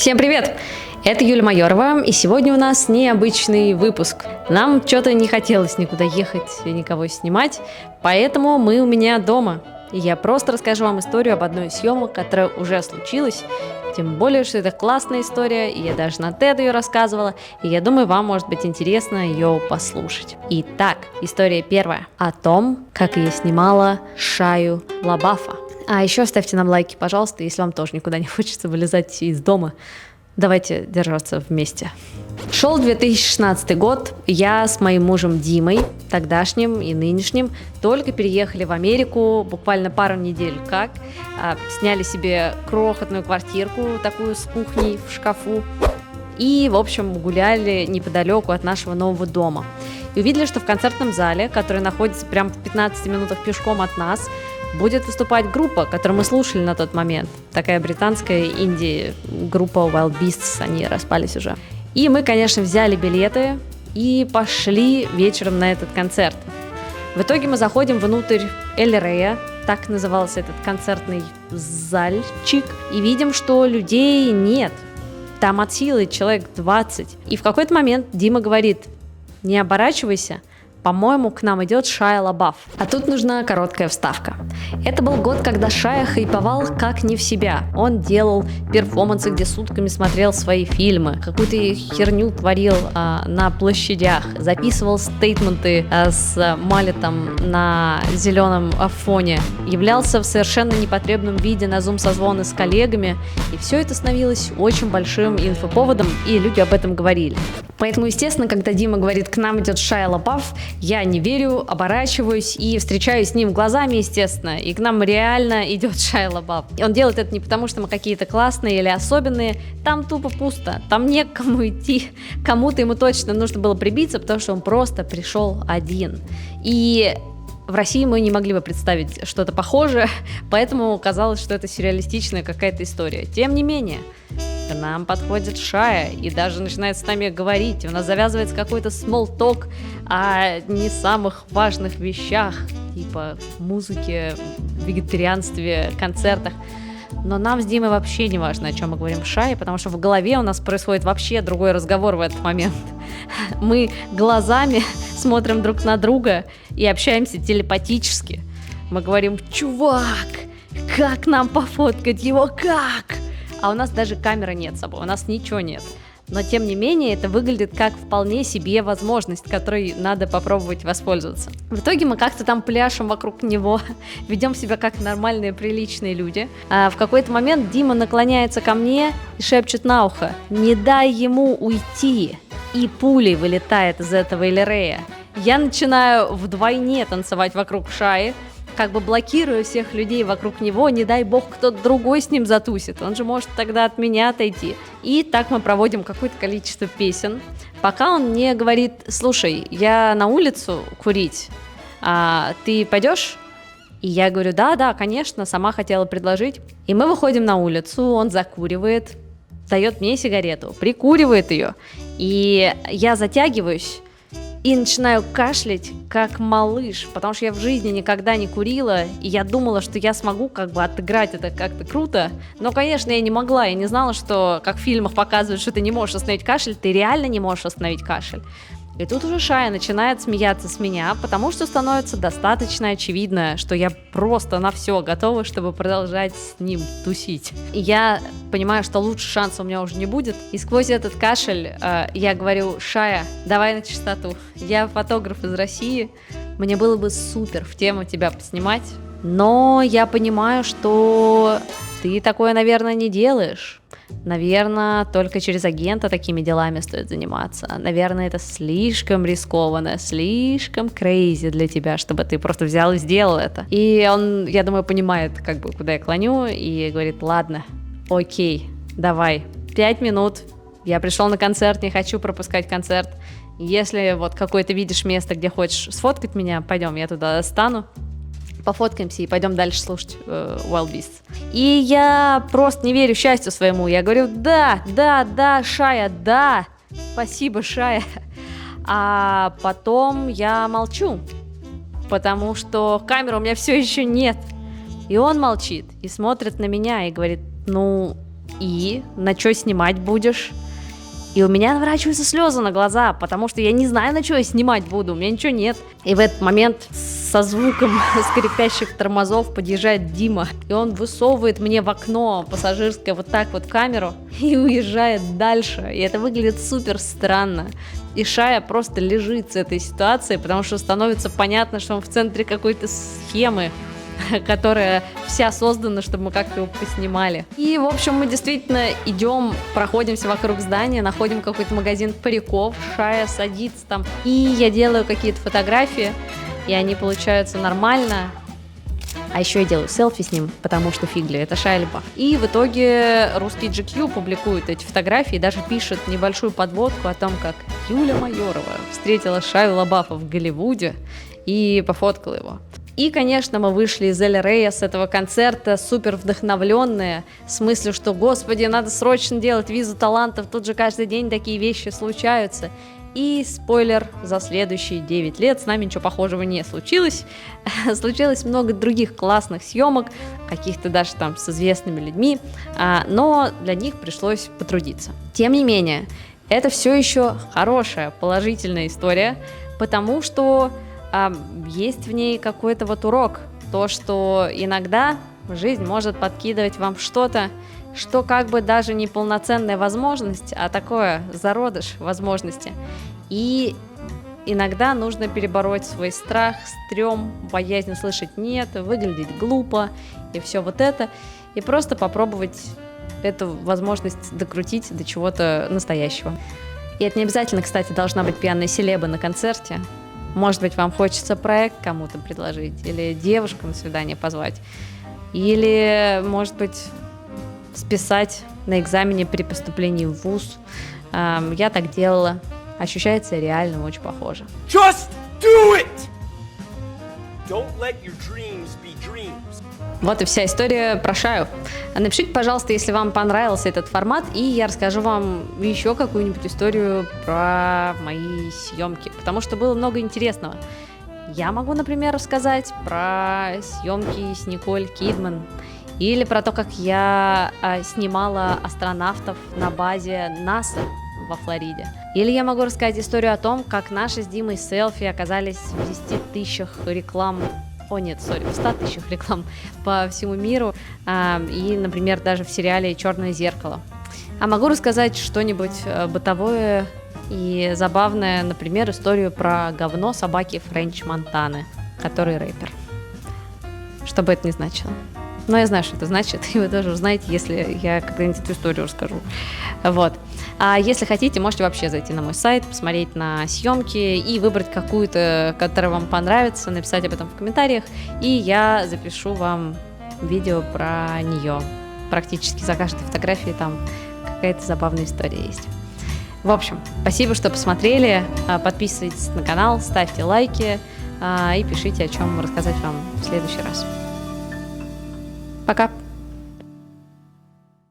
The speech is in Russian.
Всем привет! Это Юля Майорова, и сегодня у нас необычный выпуск. Нам что-то не хотелось никуда ехать и никого снимать, поэтому мы у меня дома. И я просто расскажу вам историю об одной из съемок, которая уже случилась. Тем более, что это классная история, и я даже на TED ее рассказывала, и я думаю, вам может быть интересно ее послушать. Итак, история первая о том, как я снимала Шайю Лабафа. А еще ставьте нам лайки, пожалуйста, если вам тоже никуда не хочется вылезать из дома. Давайте держаться вместе. Шел 2016 год, я с моим мужем Димой, тогдашним и нынешним, только переехали в Америку, буквально пару недель как, сняли себе крохотную квартирку, такую с кухней в шкафу, и, в общем, гуляли неподалеку от нашего нового дома. И увидели, что в концертном зале, который находится прямо в 15 минутах пешком от нас, будет выступать группа, которую мы слушали на тот момент. Такая британская инди-группа Wild Beasts, они распались уже. И мы, конечно, взяли билеты и пошли вечером на этот концерт. В итоге мы заходим внутрь Эль Рея, так назывался этот концертный зальчик, и видим, что людей нет. Там от силы человек 20. И в какой-то момент Дима говорит: «Не оборачивайся, по-моему, к нам идет Шайя Лабаф». А тут нужна короткая вставка. Это был год, когда Шайя хайповал как не в себя. Он делал перформансы, где сутками смотрел свои фильмы, какую-то херню творил на площадях, записывал стейтменты с малетом на зеленом фоне, являлся в совершенно непотребном виде на зум-созвоны с коллегами, и все это становилось очень большим инфоповодом, и люди об этом говорили. Поэтому, естественно, когда Дима говорит: «К нам идет Шайя Лабаф», я не верю, оборачиваюсь и встречаюсь с ним глазами, естественно, и к нам реально идет Шайя Лабаф. И он делает это не потому, что мы какие-то классные или особенные, там тупо пусто, там не к кому идти, кому-то ему точно нужно было прибиться, потому что он просто пришел один. И в России мы не могли бы представить что-то похожее, поэтому казалось, что это сюрреалистичная какая-то история. Тем не менее, к нам подходит Шайя и даже начинает с нами говорить. У нас завязывается какой-то small talk о не самых важных вещах, типа музыке, вегетарианстве, концертах. Но нам с Димой вообще не важно, о чем мы говорим с Шайей, потому что в голове у нас происходит вообще другой разговор в этот момент. Мы глазами смотрим друг на друга и общаемся телепатически. Мы говорим: «Чувак, как нам пофоткать его, как?» А у нас даже камеры нет с собой, у нас ничего нет. Но, тем не менее, это выглядит как вполне себе возможность, которой надо попробовать воспользоваться. В итоге мы как-то там пляшем вокруг него, ведем себя как нормальные, приличные люди. А в какой-то момент Дима наклоняется ко мне и шепчет на ухо: «Не дай ему уйти!» И пулей вылетает из этого Эль Рея. Я начинаю вдвойне танцевать вокруг Шайи, как бы блокируя всех людей вокруг него, не дай бог кто-то другой с ним затусит, он же может тогда от меня отойти. И так мы проводим какое-то количество песен, пока он мне говорит: «Слушай, я на улицу курить, а ты пойдешь?» И я говорю: «Да, конечно, сама хотела предложить». И мы выходим на улицу, он закуривает, дает мне сигарету, прикуривает ее, и я затягиваюсь и начинаю кашлять, как малыш, потому что я в жизни никогда не курила, и я думала, что я смогу как бы отыграть это как-то круто, но, конечно, я не могла, я не знала, что, как в фильмах показывают, что ты не можешь остановить кашель, ты реально не можешь остановить кашель. И тут уже Шайя начинает смеяться с меня, потому что становится достаточно очевидно, что я просто на все готова, чтобы продолжать с ним тусить. И я понимаю, что лучше шанса у меня уже не будет. И сквозь этот кашель я говорю: «Шайя, давай на чистоту. Я фотограф из России, мне было бы супер в тему тебя поснимать, но я понимаю, что ты такое, наверное, не делаешь. Наверное, только через агента такими делами стоит заниматься. Наверное, это слишком рискованно, слишком крейзи для тебя, чтобы ты просто взял и сделал это». И он, я думаю, понимает, как бы, куда я клоню, и говорит: «Ладно, окей, давай, 5 минут. Я пришел на концерт, не хочу пропускать концерт. Если вот какое-то видишь место, где хочешь сфоткать меня, пойдем, я туда стану. Пофоткаемся и пойдем дальше слушать Wild Beasts». И я просто не верю счастью своему. Я говорю: да, Шайя, да, спасибо, Шайя. А потом я молчу, потому что камеры у меня все еще нет. И он молчит и смотрит на меня и говорит: «Ну, и на что снимать будешь? И у меня наворачиваются слезы на глаза, потому что я не знаю, на что я снимать буду, у меня ничего нет. И в этот момент со звуком скрипящих тормозов подъезжает Дима, и он высовывает мне в окно пассажирское вот так вот камеру и уезжает дальше. И это выглядит супер странно. И Шая просто лежит с этой ситуацией, потому что становится понятно, что он в центре какой-то схемы, которая вся создана, чтобы мы как-то его поснимали. И, в общем, мы действительно идем, проходимся вокруг здания, находим какой-то магазин париков, Шая садится там, и я делаю какие-то фотографии, и они получаются нормально. А еще я делаю селфи с ним, потому что фигли, это Шайя Лабаф. И в итоге русский GQ публикует эти фотографии и даже пишет небольшую подводку о том, как Юля Майорова встретила Шайю Лабафа в Голливуде и пофоткала его. И, конечно, мы вышли из Эль Рея с этого концерта супер вдохновленные, с мыслью, что, господи, надо срочно делать визу талантов, тут же каждый день такие вещи случаются. И спойлер, за следующие 9 лет с нами ничего похожего не случилось. Случилось много других классных съемок, каких-то даже там с известными людьми, но для них пришлось потрудиться. Тем не менее, это все еще хорошая, положительная история, потому что есть в ней какой-то вот урок, то, что иногда жизнь может подкидывать вам что-то, что как бы даже не полноценная возможность, а такое зародыш возможности. И иногда нужно перебороть свой страх, стрём, боязнь услышать «нет», выглядеть глупо и все вот это, и просто попробовать эту возможность докрутить до чего-то настоящего. И это не обязательно, кстати, должна быть пьяная селеба на концерте. Может быть, вам хочется проект кому-то предложить, или девушку на свидание позвать, или, может быть, списать на экзамене при поступлении в вуз. Я так делала. Ощущается реально очень похоже. Just do it! Don't let your dreams be dreams. Вот и вся история про Шаю. Напишите, пожалуйста, если вам понравился этот формат, и я расскажу вам еще какую-нибудь историю про мои съемки, потому что было много интересного. Я могу, например, рассказать про съемки с Николь Кидман, или про то, как я снимала астронавтов на базе НАСА во Флориде. Или я могу рассказать историю о том, как наши с Димой селфи оказались в 10 тысячах реклам, в 100 тысячах реклам по всему миру, и, например, даже в сериале «Черное зеркало». А могу рассказать что-нибудь бытовое и забавное, например, историю про говно собаки Френч Монтаны, который рэпер. Что бы это ни значило. Но я знаю, что это значит, и вы тоже узнаете, если я когда-нибудь эту историю расскажу. Вот. А если хотите, можете вообще зайти на мой сайт, посмотреть на съемки и выбрать какую-то, которая вам понравится, написать об этом в комментариях, и я запишу вам видео про нее. Практически за каждой фотографией там какая-то забавная история есть. В общем, спасибо, что посмотрели. Подписывайтесь на канал, ставьте лайки и пишите, о чем рассказать вам в следующий раз. Пока!